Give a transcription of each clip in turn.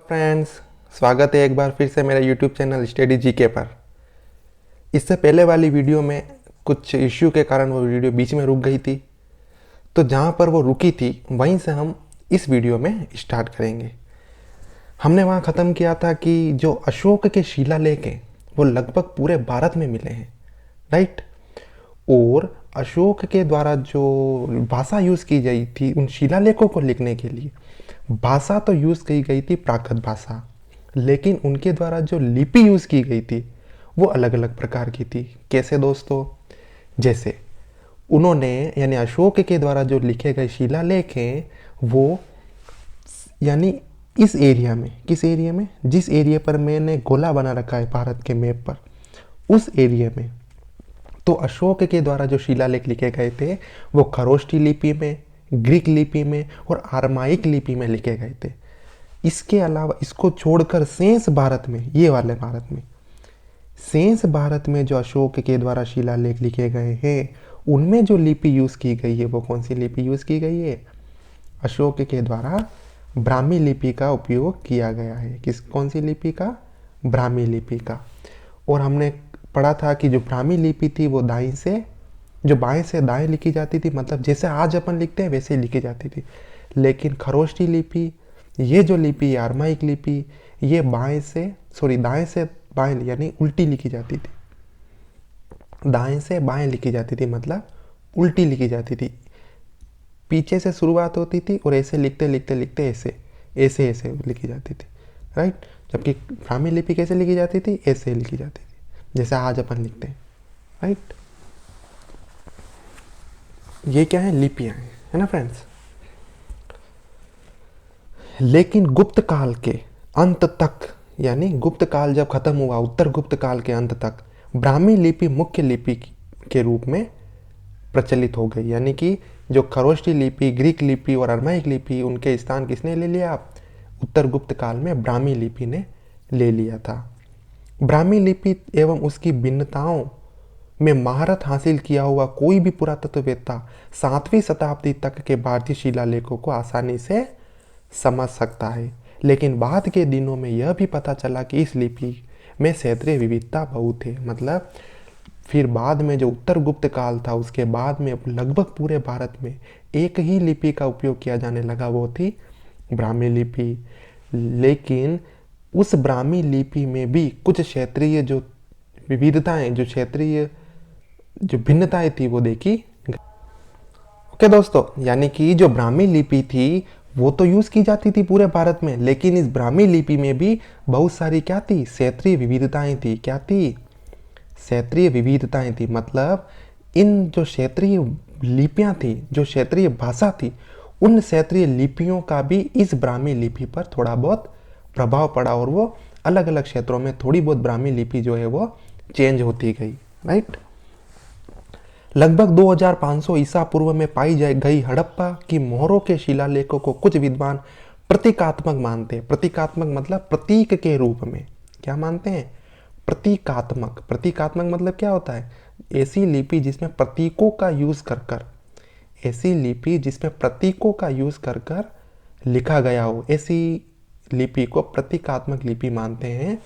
Friends, स्वागत है एक बार फिर से मेरे यूट्यूब चैनल स्टडी जीके पर। इससे पहले वाली वीडियो में कुछ इश्यू के कारण वो वीडियो बीच में रुक गई थी, तो जहाँ पर वो रुकी थी वहीं से हम इस वीडियो में स्टार्ट करेंगे। हमने वहाँ ख़त्म किया था कि जो अशोक के शिलालेख हैं वो लगभग पूरे भारत में मिले हैं, राइट। और अशोक के द्वारा जो भाषा यूज़ की गई थी उन शिलालेखों को लिखने के लिए, भाषा तो यूज़ की गई थी प्राकृत भाषा, लेकिन उनके द्वारा जो लिपि यूज़ की गई थी वो अलग अलग प्रकार की थी। कैसे दोस्तों? जैसे उन्होंने यानी अशोक के द्वारा जो लिखे गए शिलालेख हैं वो यानी इस एरिया में, किस एरिया में, जिस एरिया पर मैंने गोला बना रखा है भारत के मैप पर, उस एरिया में तो अशोक के द्वारा जो शिलालेख लिखे गए थे वो खरोष्ठी लिपि में, ग्रीक लिपि में और आरमाइक लिपि में लिखे गए थे। इसके अलावा इसको छोड़कर शेष भारत में, ये वाले भारत में, शेष भारत में जो अशोक के द्वारा शिलालेख लिखे गए हैं उनमें जो लिपि यूज़ की गई है वो कौन सी लिपि यूज़ की गई है? अशोक के द्वारा ब्राह्मी लिपि का उपयोग किया गया है। कौन सी लिपि का? ब्राह्मी लिपि का। और हमने पढ़ा था कि जो ब्राह्मी लिपि थी वो बाएं से दाएं लिखी जाती थी, मतलब जैसे आज अपन लिखते हैं वैसे लिखी जाती थी। लेकिन खरोष्ठी लिपि, ये जो लिपि, आरमाइक लिपि, ये दाएं से बाएं यानी उल्टी लिखी जाती थी। दाएं से बाएं लिखी जाती थी मतलब उल्टी लिखी जाती थी। पीछे से शुरुआत होती थी और ऐसे लिखते लिखते लिखते ऐसे ऐसे लिखी जाती थी, राइट। जबकि ब्राह्मी लिपि कैसे लिखी जाती थी? ऐसे लिखी जाती थी जैसे आज अपन लिखते हैं, राइट। ये क्या है? लिपियां हैं, है ना फ्रेंड्स। लेकिन गुप्त काल के अंत तक, यानी गुप्त काल जब खत्म हुआ, उत्तर गुप्त काल के अंत तक ब्राह्मी लिपि मुख्य लिपि के रूप में प्रचलित हो गई। यानी कि जो खरोष्ठी लिपि, ग्रीक लिपि और अरमाइक लिपि, उनके स्थान किसने ले लिया? उत्तर गुप्त काल में ब्राह्मी लिपि ने ले लिया था। ब्राह्मी लिपि एवं उसकी भिन्नताओं में महारत हासिल किया हुआ कोई भी पुरातत्ववेत्ता 7वीं शताब्दी तक के भारतीय शिलालेखों को आसानी से समझ सकता है। लेकिन बाद के दिनों में यह भी पता चला कि इस लिपि में क्षेत्रीय विविधता बहुत है। मतलब फिर बाद में जो उत्तर गुप्त काल था उसके बाद में लगभग पूरे भारत में एक ही लिपि का उपयोग किया जाने लगा, वो थी ब्राह्मी लिपि। लेकिन उस ब्राह्मी लिपि में भी कुछ क्षेत्रीय जो विविधताएं, जो भिन्नताएं थी वो देखी। ओके दोस्तों, यानी कि जो ब्राह्मी लिपि थी वो तो यूज की जाती थी पूरे भारत में, लेकिन इस ब्राह्मी लिपि में भी बहुत सारी क्या थी? क्षेत्रीय विविधताएं थी। क्या थी? क्षेत्रीय विविधताएं थी। मतलब इन जो क्षेत्रीय लिपियां थी, जो क्षेत्रीय भाषा थी, उन क्षेत्रीय लिपियों का भी इस ब्राह्मी लिपि पर थोड़ा बहुत प्रभाव पड़ा और वो अलग अलग क्षेत्रों में थोड़ी बहुत ब्राह्मी लिपि जो है वो चेंज होती गई, राइट। लगभग 2500 ईसा पूर्व में पाई गई हड़प्पा की मोहरों के शिलालेखों को कुछ विद्वान प्रतीकात्मक मानते हैं। प्रतीकात्मक मतलब प्रतीक के रूप में। क्या मानते हैं? प्रतीकात्मक। प्रतीकात्मक मतलब क्या होता है? ऐसी लिपि जिसमें प्रतीकों का यूज कर ऐसी लिपि जिसमें प्रतीकों का यूज कर लिखा गया हो, ऐसी लिपि को प्रतीकात्मक लिपि मानते हैं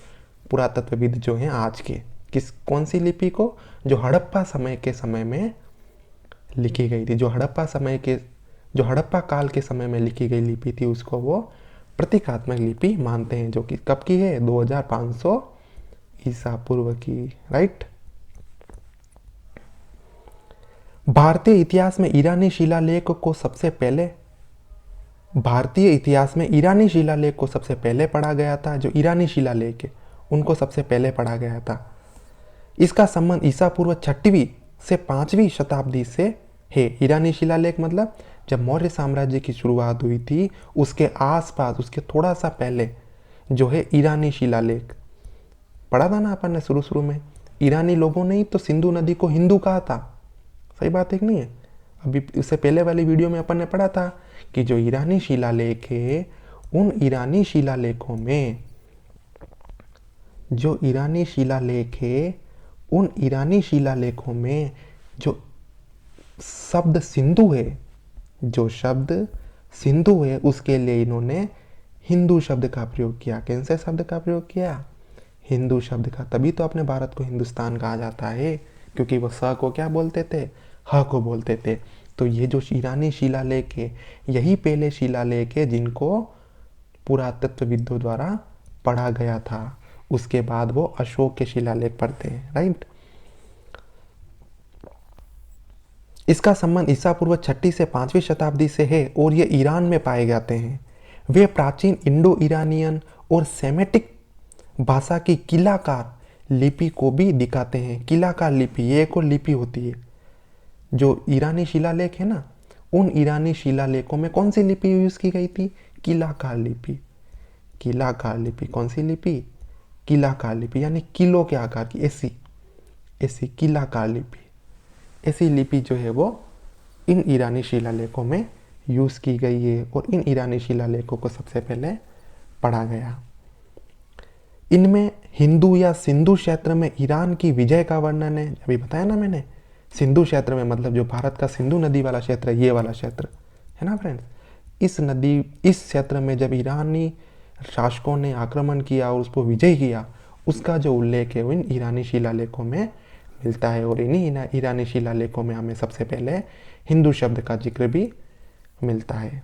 पुरातत्वविद जो हैं आज के। कौन सी लिपि को? जो हड़प्पा समय के समय में लिखी गई थी, जो हड़प्पा काल के समय में लिखी गई लिपि थी, उसको वो प्रतीकात्मक लिपि मानते हैं, जो कि कब की है? 2500 ईसा पूर्व की, राइट। भारतीय इतिहास में ईरानी शिलालेख को सबसे पढ़ा गया था। जो ईरानी शिलालेख है उनको सबसे पहले पढ़ा गया था। इसका संबंध ईसा पूर्व 6वीं से 5वीं शताब्दी से है। ईरानी शिलालेख मतलब जब मौर्य साम्राज्य की शुरुआत हुई थी उसके आसपास, उसके थोड़ा सा पहले जो है ईरानी शिलालेख पढ़ा था ना अपन ने शुरू में। ईरानी लोगों ने ही तो सिंधु नदी को हिंदू कहा था, सही बात है कि नहीं है? अभी उससे पहले वाली वीडियो में अपन ने पढ़ा था कि जो ईरानी शिलालेख है उन ईरानी शिलालेखों में जो शब्द सिंधु है, उसके लिए इन्होंने हिंदू शब्द का प्रयोग किया। कौन से शब्द का प्रयोग किया? हिंदू शब्द का। तभी तो अपने भारत को हिंदुस्तान कहा जाता है, क्योंकि वो स को क्या बोलते थे? ह को बोलते थे। तो ये जो ईरानी शिलालेख है, यही पहले शिलालेख है जिनको पुरातत्वविदों द्वारा पढ़ा गया था। उसके बाद वो अशोक के शिलालेख पढ़ते हैं, राइट। इसका संबंध ईसा पूर्व 6वीं से 5वीं शताब्दी से है और ये ईरान में पाए जाते हैं। वे प्राचीन इंडो ईरानियन और सेमेटिक भाषा की किलाकार लिपि को भी दिखाते हैं। किलाकार लिपि, ये एक और लिपि होती है। जो ईरानी शिलालेख है ना, उन ईरानी शिलालेखों में कौन सी लिपि यूज की गई थी? किलाकार लिपि। किलाकार लिपि कौन सी लिपि? किलाकार लिपि, यानी किलो के आकार की, ऐसी ऐसी किलाकार लिपि। ऐसी लिपि जो है वो इन ईरानी शिलालेखों में यूज की गई है और इन ईरानी शिलालेखों को सबसे पहले पढ़ा गया। इनमें हिंदू या सिंधु क्षेत्र में ईरान की विजय का वर्णन है। अभी बताया ना मैंने, सिंधु क्षेत्र में मतलब जो भारत का सिंधु नदी वाला क्षेत्र है, ये वाला क्षेत्र है ना फ्रेंड्स। इस क्षेत्र में जब ईरानी शासकों ने आक्रमण किया और उसको विजय किया, उसका जो उल्लेख है वो इन ईरानी शिलालेखों में मिलता है। और इन्हीं ईरानी शिलालेखों में हमें सबसे पहले हिंदू शब्द का जिक्र भी मिलता है।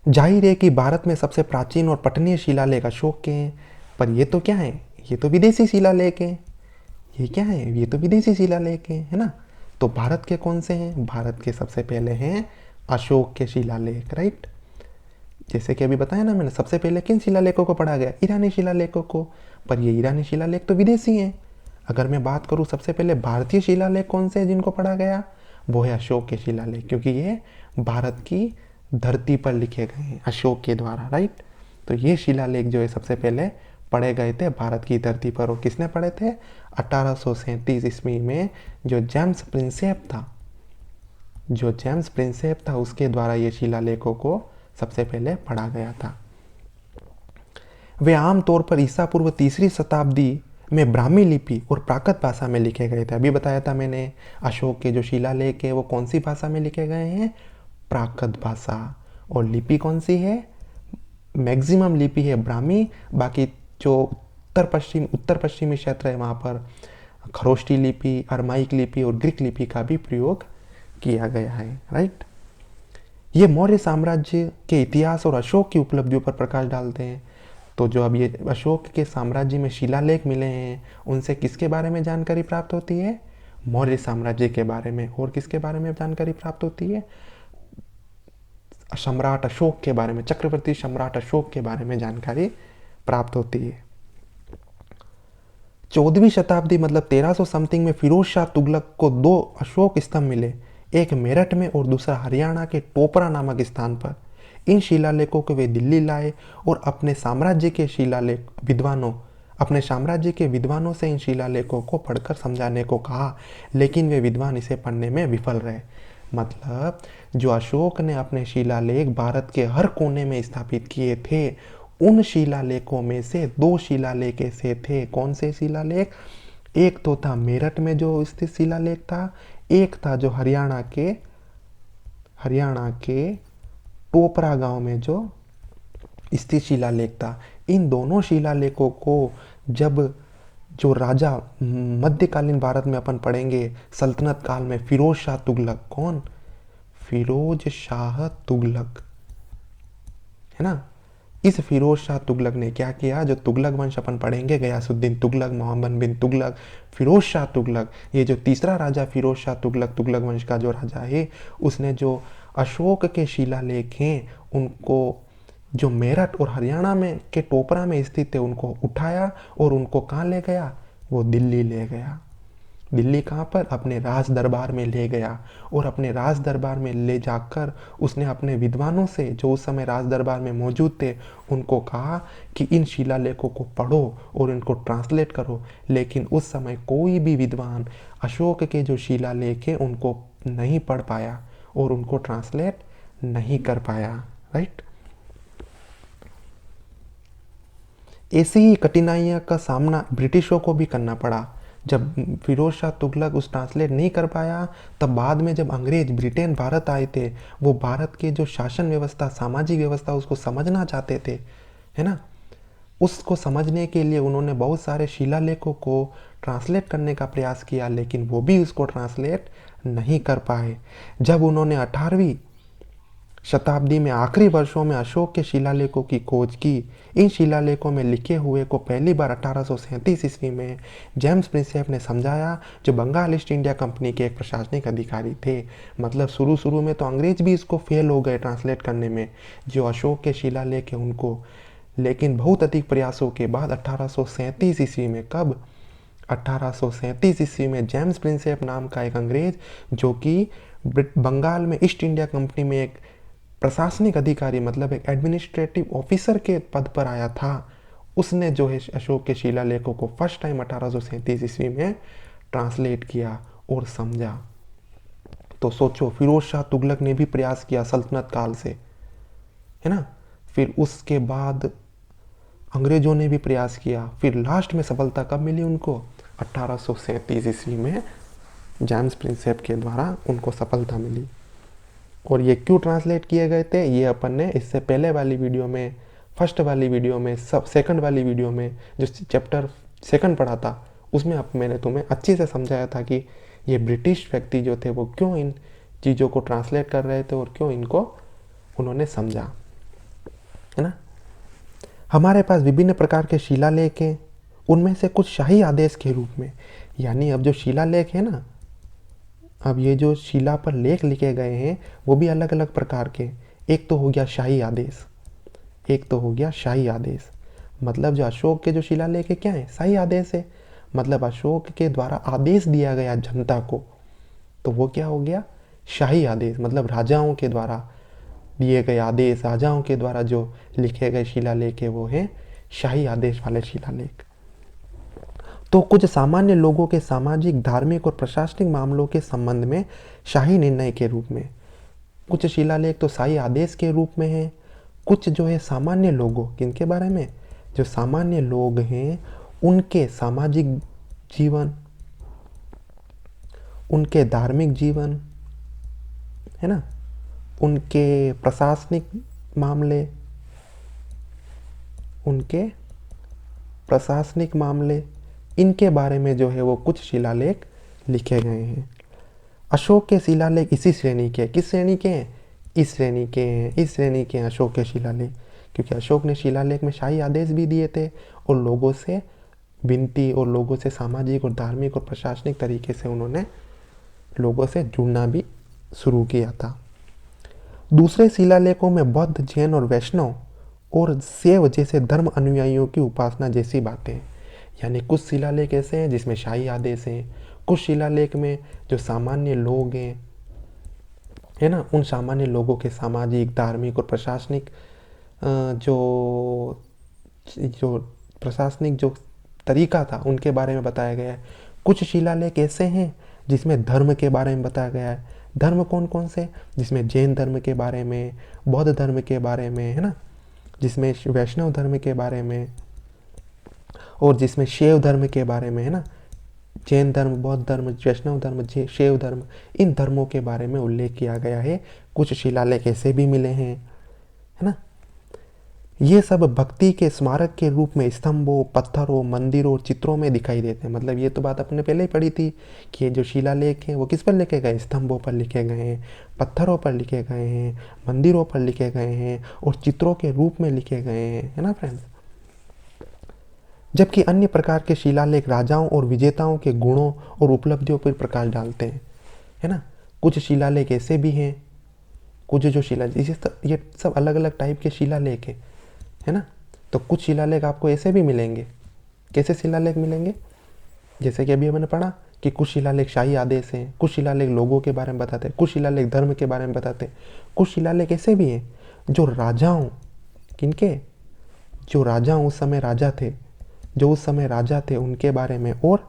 जाहिर है कि भारत में सबसे प्राचीन और पठनीय शिलालेख अशोक के हैं, पर ये तो क्या है? ये तो विदेशी शिलालेख है। ये क्या है? ये तो विदेशी शिलालेख है ना। तो भारत के कौन से हैं? भारत के सबसे पहले हैं अशोक के शिलालेख, राइट। जैसे कि अभी बताया ना मैंने, सबसे पहले किन शिलालेखों को पढ़ा गया? ईरानी शिलालेखों को। पर ये ईरानी शिलालेख तो विदेशी हैं। अगर मैं बात करूँ सबसे पहले भारतीय शिलालेख कौन से हैं जिनको पढ़ा गया, वो है अशोक के शिलालेख, क्योंकि ये भारत की धरती पर लिखे गए हैं अशोक के द्वारा, राइट। तो ये शिलालेख जो है सबसे पहले पढ़े गए थे भारत की धरती पर। और किसने पढ़े थे? 1837 ईस्वी में जो जेम्स प्रिंसेप था उसके द्वारा ये शिलालेखों को सबसे पहले पढ़ा गया था। वे आमतौर पर ईसा पूर्व 3री शताब्दी में ब्राह्मी लिपि और प्राकृत भाषा में लिखे गए थे। अभी बताया था मैंने, अशोक के जो शिलालेख है वो कौन सी भाषा में लिखे गए हैं? प्राकृत भाषा। और लिपि कौन सी है? मैक्सिमम लिपि है ब्राह्मी। बाकी जो उत्तर पश्चिमी क्षेत्र है वहाँ पर खरोष्टी लिपि, अरमाइक लिपि और ग्रीक लिपि का भी प्रयोग किया गया है, राइट। ये मौर्य साम्राज्य के इतिहास और अशोक की उपलब्धियों पर प्रकाश डालते हैं। तो जो अब ये अशोक के साम्राज्य में शिलालेख मिले हैं, उनसे किसके बारे में जानकारी प्राप्त होती है? मौर्य साम्राज्य के बारे में। और किसके बारे में जानकारी प्राप्त होती है? सम्राट अशोक के बारे में, चक्रवर्ती सम्राट अशोक के बारे में जानकारी प्राप्त होती है। 14वीं शताब्दी मतलब 1300 समथिंग में फिरोज शाह तुगलक को 2 अशोक स्तंभ मिले, एक मेरठ में और दूसरा हरियाणा के टोपरा नामक स्थान पर। इन शिलालेखों को वे दिल्ली लाए और अपने साम्राज्य के विद्वानों से इन शिलालेखों को पढ़कर समझाने को कहा, लेकिन वे विद्वान इसे पढ़ने में विफल रहे। मतलब जो अशोक ने अपने शिलालेख भारत के हर कोने में स्थापित किए थे, उन शिलालेखों में से 2 शिलालेख ऐसे थे। कौन से शिलालेख? एक तो था मेरठ में जो स्थित शिलालेख था, एक था जो हरियाणा के टोपरा गांव में जो स्थित शिलालेख था। इन दोनों शिलालेखों को जब जो राजा मध्यकालीन भारत में अपन पढ़ेंगे सल्तनत काल में, फिरोज शाह तुगलक। कौन? फिरोज शाह तुगलक, है ना। इस फिरोज शाह तुगलक ने क्या किया? जो तुगलक वंश अपन पढ़ेंगे, गयासुद्दीन तुगलक, मोहम्मद बिन तुगलक, फिरोज शाह तुगलक, ये जो तीसरा राजा फिरोज शाह तुगलक, तुगलक वंश का जो राजा है, उसने जो अशोक के शिलालेख हैं उनको जो मेरठ और हरियाणा में के टोपरा में स्थित थे उनको उठाया और उनको कहाँ ले गया? वो दिल्ली ले गया। दिल्ली कहाँ पर? अपने राज दरबार में ले गया। और अपने राज दरबार में ले जाकर उसने अपने विद्वानों से जो उस समय राज दरबार में मौजूद थे उनको कहा कि इन शिलालेखों को पढ़ो और इनको ट्रांसलेट करो। लेकिन उस समय कोई भी विद्वान अशोक के जो शिलालेख हैं उनको नहीं पढ़ पाया और उनको ट्रांसलेट नहीं कर पाया, राइट। ऐसी ही कठिनाइयों का सामना ब्रिटिशों को भी करना पड़ा। जब फिरोज शाह तुगलक उस ट्रांसलेट नहीं कर पाया, तब बाद में जब अंग्रेज ब्रिटेन भारत आए थे, वो भारत के जो शासन व्यवस्था, सामाजिक व्यवस्था, उसको समझना चाहते थे, है ना। उसको समझने के लिए उन्होंने बहुत सारे शिलालेखों को ट्रांसलेट करने का प्रयास किया, लेकिन वो भी उसको ट्रांसलेट नहीं कर पाए। जब उन्होंने 18वीं शताब्दी में आखिरी वर्षों में अशोक के शिलालेखों की खोज की, इन शिलालेखों में लिखे हुए को पहली बार 1837 ईस्वी में जेम्स प्रिंसेप ने समझाया, जो बंगाल ईस्ट इंडिया कंपनी के एक प्रशासनिक अधिकारी थे। मतलब शुरू में तो अंग्रेज भी इसको फेल हो गए ट्रांसलेट करने में, जो अशोक के शिलालेख है उनको। लेकिन बहुत अधिक प्रयासों के बाद 1837 ईस्वी में, कब, 1837 ईस्वी में जेम्स प्रिंसेप नाम का एक अंग्रेज, जो कि बंगाल में ईस्ट इंडिया कंपनी में एक प्रशासनिक अधिकारी, मतलब एक एडमिनिस्ट्रेटिव ऑफिसर के पद पर आया था, उसने जो है अशोक के शिलालेखों को फर्स्ट टाइम 1837 ईस्वी में ट्रांसलेट किया और समझा। तो सोचो, फिरोज शाह तुगलक ने भी प्रयास किया सल्तनत काल से, है ना। फिर उसके बाद अंग्रेजों ने भी प्रयास किया, फिर लास्ट में सफलता कब मिली उनको, 1837 ईस्वी में जेम्स प्रिंसेप के द्वारा उनको सफलता मिली। और ये क्यों ट्रांसलेट किए गए थे, ये अपन ने इससे पहले वाली वीडियो में, फर्स्ट वाली वीडियो में, सब सेकंड वाली वीडियो में जो चैप्टर सेकंड पढ़ा था, उसमें अब मैंने तुम्हें अच्छे से समझाया था कि ये ब्रिटिश व्यक्ति जो थे वो क्यों इन चीज़ों को ट्रांसलेट कर रहे थे और क्यों इनको उन्होंने समझा, है ना। हमारे पास विभिन्न प्रकार के शिलालेख हैं, उनमें से कुछ शाही आदेश के रूप में, यानी अब जो शिलालेख है ना, अब ये जो शिला पर लेख लिखे गए हैं वो भी अलग अलग प्रकार के। एक तो हो गया शाही आदेश, एक तो हो गया शाही आदेश। मतलब जो अशोक के जो शिलालेख है क्या है, शाही आदेश है। मतलब अशोक के द्वारा आदेश दिया गया जनता को, तो वो क्या हो गया, शाही आदेश। मतलब राजाओं के द्वारा दिए गए आदेश, राजाओं के द्वारा जो लिखे गए शिलालेख है वो है शाही आदेश वाले शिलालेख। तो कुछ सामान्य लोगों के सामाजिक, धार्मिक और प्रशासनिक मामलों के संबंध में शाही निर्णय के रूप में, कुछ शिलालेख तो शाही आदेश के रूप में हैं। कुछ जो है सामान्य लोगों, किनके बारे में, जो सामान्य लोग हैं उनके सामाजिक जीवन, उनके धार्मिक जीवन, है ना, उनके प्रशासनिक मामले, उनके प्रशासनिक मामले, इनके बारे में जो है वो कुछ शिलालेख लिखे गए हैं। अशोक के शिलालेख इसी श्रेणी के, किस श्रेणी के हैं, इस श्रेणी के हैं, इस श्रेणी के हैं अशोक के शिलालेख, क्योंकि अशोक ने शिलालेख में शाही आदेश भी दिए थे और लोगों से विनती और लोगों से सामाजिक और धार्मिक और प्रशासनिक तरीके से उन्होंने लोगों से जुड़ना भी शुरू किया था। दूसरे शिलालेखों में बौद्ध, जैन और वैष्णव और शैव जैसे धर्म अनुयायियों की उपासना जैसी बातें, यानी कुछ शिलालेख ऐसे हैं जिसमें शाही आदेश हैं, कुछ शिलालेख में जो सामान्य लोग हैं, है ना, उन सामान्य लोगों के सामाजिक, धार्मिक और प्रशासनिक जो प्रशासनिक जो तरीका था उनके बारे में बताया गया है। कुछ शिलालेख ऐसे हैं जिसमें धर्म के बारे में बताया गया है। धर्म कौन कौन से, जिसमें जैन धर्म के बारे में, बौद्ध धर्म के बारे में, है ना, जिसमें वैष्णव धर्म के बारे में और जिसमें शैव धर्म के बारे में, है ना, जैन धर्म, बौद्ध धर्म, वैष्णव धर्म, शैव धर्म, इन धर्मों के बारे में उल्लेख किया गया है। कुछ शिलालेख ऐसे भी मिले हैं, है ना। ये सब भक्ति के स्मारक के रूप में स्तंभों, पत्थरों, मंदिरों और चित्रों में दिखाई देते हैं। मतलब ये तो बात अपने पहले ही पढ़ी थी कि ये जो शिलालेख हैं वो किस पर लिखे गए, स्तंभों पर लिखे गए हैं, पत्थरों पर लिखे गए हैं, मंदिरों पर लिखे गए हैं और चित्रों के रूप में लिखे गए हैं, है ना फ्रेंड्स। जबकि अन्य प्रकार के शिलालेख राजाओं और विजेताओं के गुणों और उपलब्धियों पर प्रकाश डालते हैं, है ना। कुछ शिलालेख ऐसे भी हैं, कुछ जो ये सब अलग अलग टाइप के शिलालेख है ना। तो कुछ शिलालेख आपको ऐसे भी मिलेंगे। कैसे शिलालेख मिलेंगे, जैसे कि अभी मैंने पढ़ा कि कुछ शिलालेख शाही आदेश हैं, कुछ शिलालेख लोगों के बारे में बताते हैं, कुछ शिलालेख धर्म के बारे में बताते हैं। कुछ शिलालेख ऐसे भी हैं जो राजाओं, किनके, जो राजाओं उस समय राजा थे, जो उस समय राजा थे उनके बारे में, और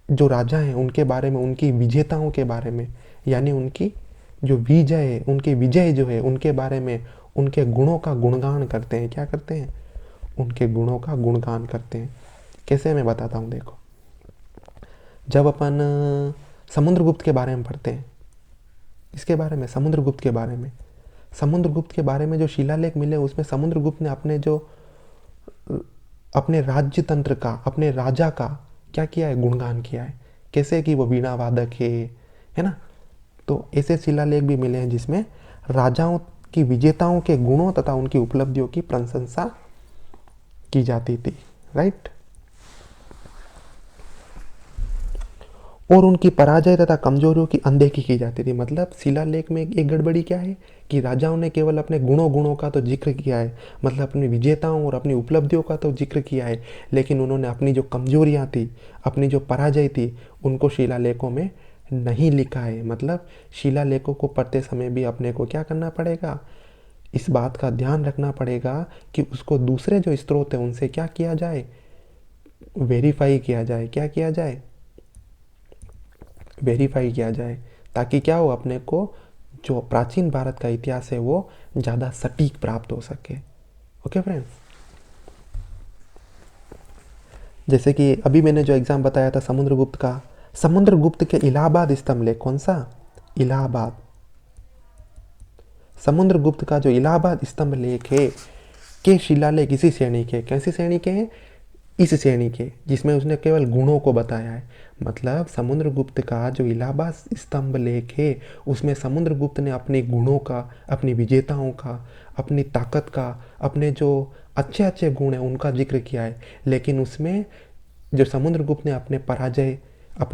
जो राजा हैं उनके बारे में, उनकी विजेताओं के बारे में, यानी उनकी जो विजय है, उनके विजय जो है उनके बारे में, उनके गुणों का गुणगान करते हैं। क्या करते हैं, उनके गुणों का गुणगान करते हैं। कैसे मैं बताता हूँ, देखो। जब अपन समुद्रगुप्त के बारे में पढ़ते हैं, इसके बारे में, समुद्रगुप्त के बारे में, समुद्रगुप्त के बारे में जो शिलालेख मिले उसमें समुद्रगुप्त ने अपने जो अपने राज्य तंत्र का, अपने राजा का क्या किया है, गुणगान किया है। कैसे कि वो वीणा वादक है ना। तो ऐसे शिलालेख भी मिले हैं जिसमें राजाओं की, विजेताओं के गुणों तथा उनकी उपलब्धियों की प्रशंसा की जाती थी, राइट। और उनकी पराजय तथा कमजोरियों की अनदेखी की जाती थी। मतलब शिलालेख में एक गड़बड़ी क्या है कि राजाओं ने केवल अपने गुणों का तो जिक्र किया है, मतलब अपनी विजेताओं और अपनी उपलब्धियों का तो जिक्र किया है, लेकिन उन्होंने अपनी जो कमजोरियां थी, अपनी जो पराजय थी, उनको शिलालेखों में नहीं लिखा है। मतलब शिलालेखों को पढ़ते समय भी अपने को क्या करना पड़ेगा, इस बात का ध्यान रखना पड़ेगा कि उसको दूसरे जो स्रोत है उनसे क्या किया जाए, वेरीफाई किया जाए। क्या किया जाए, वेरीफाई किया जाए, ताकि क्या हो, अपने को जो प्राचीन भारत का इतिहास है वो ज़्यादा सटीक प्राप्त हो सके। ओके फ्रेंड्स, जैसे कि अभी मैंने जो एग्जाम बताया था समुद्रगुप्त का, समुद्रगुप्त के इलाहाबाद स्तंभ लेख, कौन सा, इलाहाबाद, समुद्रगुप्त का जो इलाहाबाद स्तंभ लेख है के शिलालेख इसी श्रेणी के, कैसी श्रेणी के हैं, इस श्रेणी के, जिसमें उसने केवल गुणों को बताया है। मतलब समुद्रगुप्त का जो इलाहाबाद स्तंभ लेख है उसमें समुद्रगुप्त ने अपने गुणों का, अपनी विजेताओं का, अपनी ताकत का, अपने जो अच्छे अच्छे गुण हैं उनका जिक्र किया है, लेकिन उसमें जो समुद्रगुप्त ने अपनी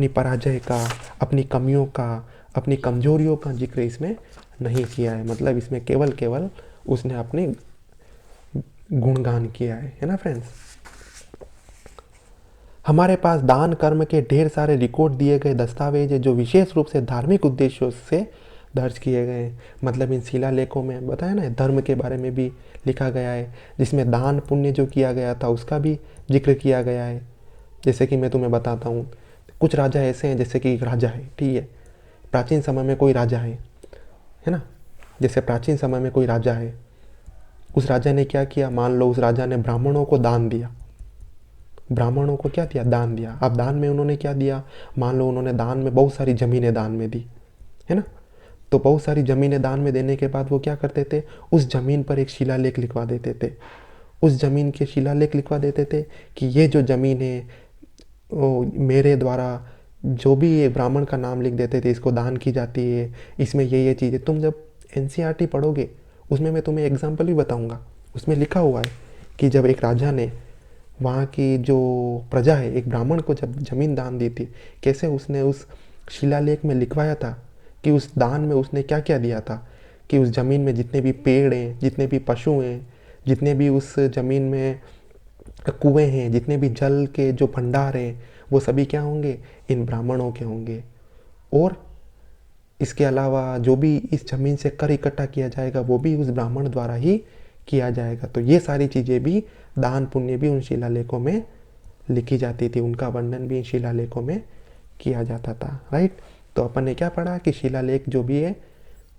पराजय का, अपनी कमियों का, अपनी कमजोरियों का जिक्र इसमें नहीं किया है। मतलब इसमें केवल उसने अपनी गुणगान किया है ना फ्रेंड्स। हमारे पास दान कर्म के ढेर सारे रिकॉर्ड दिए गए दस्तावेज है जो विशेष रूप से धार्मिक उद्देश्यों से दर्ज किए गए हैं। मतलब इन शिलालेखों में बताया ना, धर्म के बारे में भी लिखा गया है, जिसमें दान पुण्य जो किया गया था उसका भी जिक्र किया गया है। जैसे कि मैं तुम्हें बताता हूँ, कुछ राजा ऐसे हैं, जैसे कि एक राजा है, ठीक है, प्राचीन समय में कोई राजा है ना। जैसे प्राचीन समय में कोई राजा है, उस राजा ने क्या किया, मान लो उस राजा ने ब्राह्मणों को दान दिया, ब्राह्मणों को क्या दिया, दान दिया। अब दान में उन्होंने क्या दिया, मान लो उन्होंने दान में बहुत सारी ज़मीनें दान में दी, है ना। तो बहुत सारी ज़मीनें दान में देने के बाद वो क्या करते थे, उस ज़मीन पर एक शिलालेख लिखवा देते थे। उस ज़मीन के शिलालेख लिखवा देते थे कि ये जो ज़मीन है वो मेरे द्वारा, जो भी ये ब्राह्मण का नाम लिख देते थे, इसको दान की जाती है, इसमें ये चीज़ें। तुम जब एनसीईआरटी पढ़ोगे उसमें मैं तुम्हें एग्जाम्पल भी बताऊंगा, उसमें लिखा हुआ है कि जब एक राजा ने वहाँ की जो प्रजा है, एक ब्राह्मण को जब जमीन दान दी थी, कैसे उसने उस शिलालेख में लिखवाया था कि उस दान में उसने क्या क्या दिया था, कि उस ज़मीन में जितने भी पेड़ हैं, जितने भी पशु हैं, जितने भी उस ज़मीन में कुएं हैं, जितने भी जल के जो भंडार हैं, वो सभी क्या होंगे, इन ब्राह्मणों के होंगे। और इसके अलावा जो भी इस ज़मीन से कर इकट्ठा किया जाएगा वो भी उस ब्राह्मण द्वारा ही किया जाएगा। तो ये सारी चीज़ें भी, दान पुण्य भी उन शिलालेखों में लिखी जाती थी, उनका वर्णन भी इन शिलालेखों में किया जाता था, राइट। तो अपन ने क्या पढ़ा कि शिलालेख जो भी है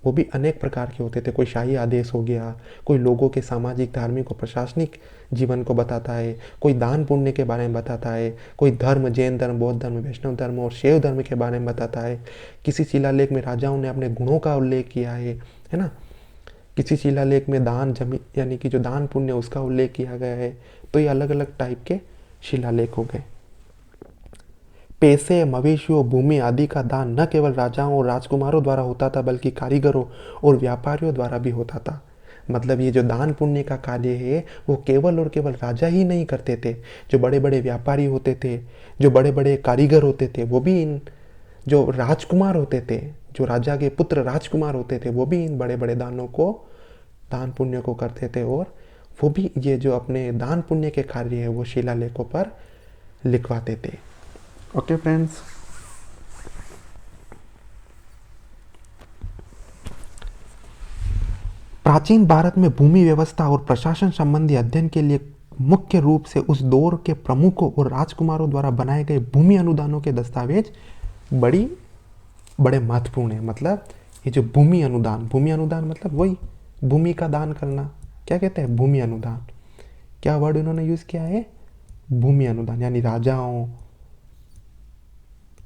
वो भी अनेक प्रकार के होते थे। कोई शाही आदेश हो गया, कोई लोगों के सामाजिक, धार्मिक और प्रशासनिक जीवन को बताता है, कोई दान पुण्य के बारे में बताता है, कोई धर्म, जैन धर्म, बौद्ध धर्म, वैष्णव धर्म और शैव धर्म के बारे में बताता है। किसी शिलालेख में राजाओं ने अपने गुणों का उल्लेख किया है ना। किसी शिलालेख में दान जमीन, यानी कि जो दान पुण्य उसका उल्लेख किया गया है। तो ये अलग अलग टाइप के शिलालेख हो गए। पैसे, मवेशियों, भूमि आदि का दान न केवल राजाओं और राजकुमारों द्वारा होता था बल्कि कारीगरों और व्यापारियों द्वारा भी होता था। मतलब ये जो दान पुण्य का कार्य है वो केवल और केवल राजा ही नहीं करते थे, जो बड़े बड़े व्यापारी होते थे, जो बड़े बड़े कारीगर होते थे, वो भी इन, जो राजकुमार होते थे, जो राजा के पुत्र राजकुमार होते थे, वो भी इन बड़े बड़े दानों को, दान पुण्य को करते थे। और वो भी ये जो अपने दान पुण्य के कार्य है वो शिलालेखों पर लिखवाते थे। ओके फ्रेंड्स, प्राचीन भारत में भूमि व्यवस्था और प्रशासन संबंधी अध्ययन के लिए मुख्य रूप से उस दौर के प्रमुखों और राजकुमारों द्वारा बनाए गए भूमि अनुदानों के दस्तावेज बड़े महत्वपूर्ण है। मतलब ये जो भूमि अनुदान मतलब वही भूमि का दान करना, क्या कहते हैं, भूमि अनुदान। क्या वर्ड इन्होंने यूज किया है, भूमि अनुदान, यानी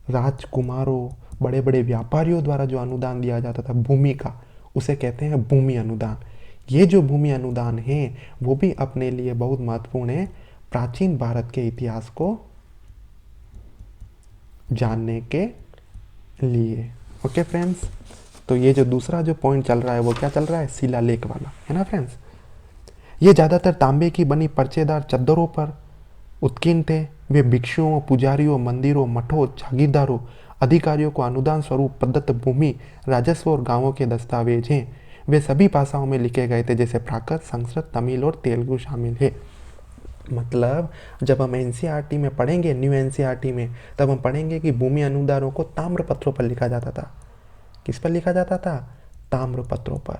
राजकुमारों, बड़े बड़े व्यापारियों द्वारा जो अनुदान दिया जाता था भूमि का, उसे कहते हैं भूमि अनुदान। ये जो भूमि अनुदान है वो भी अपने लिए बहुत महत्वपूर्ण है प्राचीन भारत के इतिहास को जानने के लिए। ओके फ्रेंड्स, तो ये जो दूसरा जो पॉइंट चल रहा है वो क्या चल रहा है, शिलालेख वाला, है ना फ्रेंड्स। ये ज़्यादातर तांबे की बनी पर्चेदार चद्दरों पर उत्कीर्ण थे। वे भिक्षुओं, पुजारियों, मंदिरों, मठों, जागीरदारों, अधिकारियों को अनुदान स्वरूप प्रदत्त भूमि, राजस्व और गांवों के दस्तावेज हैं। वे सभी भाषाओं में लिखे गए थे, जैसे प्राकृत, संस्कृत, तमिल और तेलुगु शामिल है। मतलब जब हम एनसीईआरटी में पढ़ेंगे, न्यू एनसीईआरटी में, तब हम पढ़ेंगे कि भूमि अनुदानों को ताम्र पत्रों पर लिखा जाता था। किस पर लिखा जाता था, ताम्र पत्रों पर,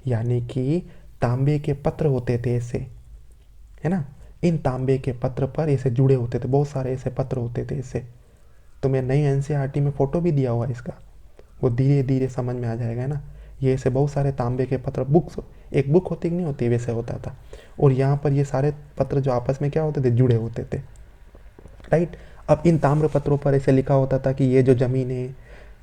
यानी कि तांबे के पत्र होते थे ऐसे, है ना। इन तांबे के पत्र पर ऐसे जुड़े होते थे, बहुत सारे ऐसे पत्र होते थे ऐसे। तो मैं नई एनसीईआरटी में फोटो भी दिया हुआ है इसका, वो धीरे धीरे समझ में आ जाएगा, है ना। ये ऐसे बहुत सारे तांबे के पत्र, बुक्स, एक बुक होती कि नहीं होती, वैसे होता था। और यहाँ पर ये सारे पत्र जो आपस में क्या होते थे, जुड़े होते थे, राइट। अब इन ताम्र पत्रों पर ऐसे लिखा होता था कि ये जो ज़मीन है,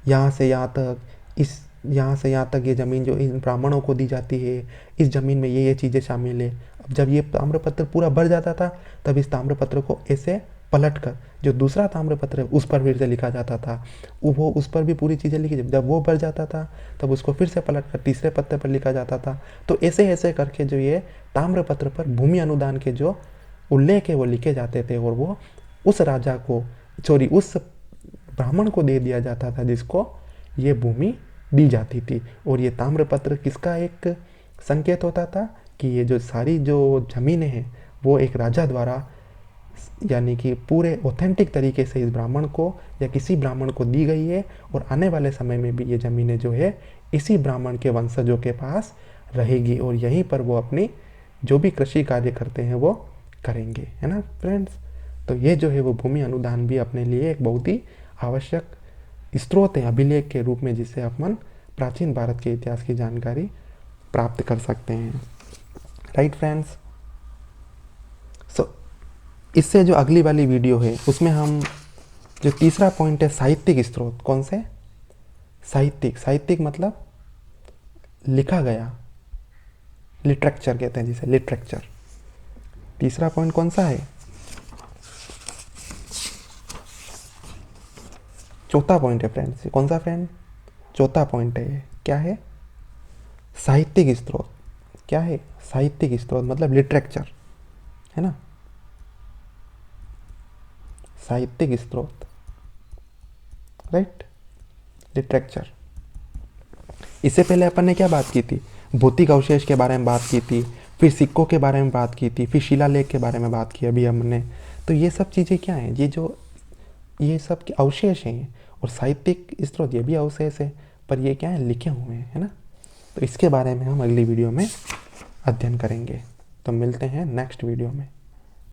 यहाँ से यहाँ तक, इस यहाँ से यहाँ तक ये ज़मीन जो इन ब्राह्मणों को दी जाती है, इस ज़मीन में ये चीज़ें शामिल है। अब जब ये ताम्रपत्र पूरा भर जाता था, तब इस ताम्रपत्र को ऐसे पलट कर जो दूसरा ताम्रपत्र है उस पर फिर से लिखा जाता था। वो उस पर भी पूरी चीज़ें लिखी, जब वो भर जाता था तब उसको फिर से पलट कर तीसरे पत्रे पर लिखा जाता था। तो ऐसे ऐसे करके जो ये ताम्रपत्र पर भूमि अनुदान के जो उल्लेख है वो लिखे जाते थे, और वो उस राजा को, सॉरी उस ब्राह्मण को दे दिया जाता था जिसको ये भूमि दी जाती थी। और ये ताम्रपत्र किसका एक संकेत होता था कि ये जो सारी जो ज़मीनें हैं वो एक राजा द्वारा, यानी कि पूरे ऑथेंटिक तरीके से इस ब्राह्मण को या किसी ब्राह्मण को दी गई है, और आने वाले समय में भी ये ज़मीनें जो है इसी ब्राह्मण के वंशजों के पास रहेगी, और यहीं पर वो अपनी जो भी कृषि कार्य करते हैं वो करेंगे, है ना फ्रेंड्स। तो ये जो है वो भूमि अनुदान भी अपने लिए एक बहुत ही आवश्यक स्रोत है अभिलेख के रूप में, जिससे अपन प्राचीन भारत के इतिहास की जानकारी प्राप्त कर सकते हैं, राइट फ्रेंड्स। सो इससे जो अगली वाली वीडियो है उसमें हम जो तीसरा पॉइंट है साहित्यिक स्रोत, कौन से, साहित्यिक मतलब लिखा गया, लिटरेचर कहते हैं जिसे, लिटरेचर। तीसरा पॉइंट कौन सा है, चौथा पॉइंट है फ्रेंड्स। कौन सा फ्रेंड, चौथा पॉइंट है ये, क्या है, साहित्यिक स्रोत। क्या है, साहित्यिक स्रोत मतलब लिटरेचर, है ना, साहित्यिक स्रोत, राइट, लिटरेचर। इससे पहले अपन ने क्या बात की थी, भौतिक अवशेष के बारे में बात की थी, फिर सिक्कों के बारे में बात की थी, फिर शिलालेख के बारे में बात की अभी हमने। तो ये सब चीज़ें क्या हैं, ये सब के अवशेष हैं, और साहित्यिक स्रोत ये भी अवशेष है, पर ये क्या है, लिखे हुए हैं, है ना। तो इसके बारे में हम अगली वीडियो में अध्ययन करेंगे। तो मिलते हैं नेक्स्ट वीडियो में।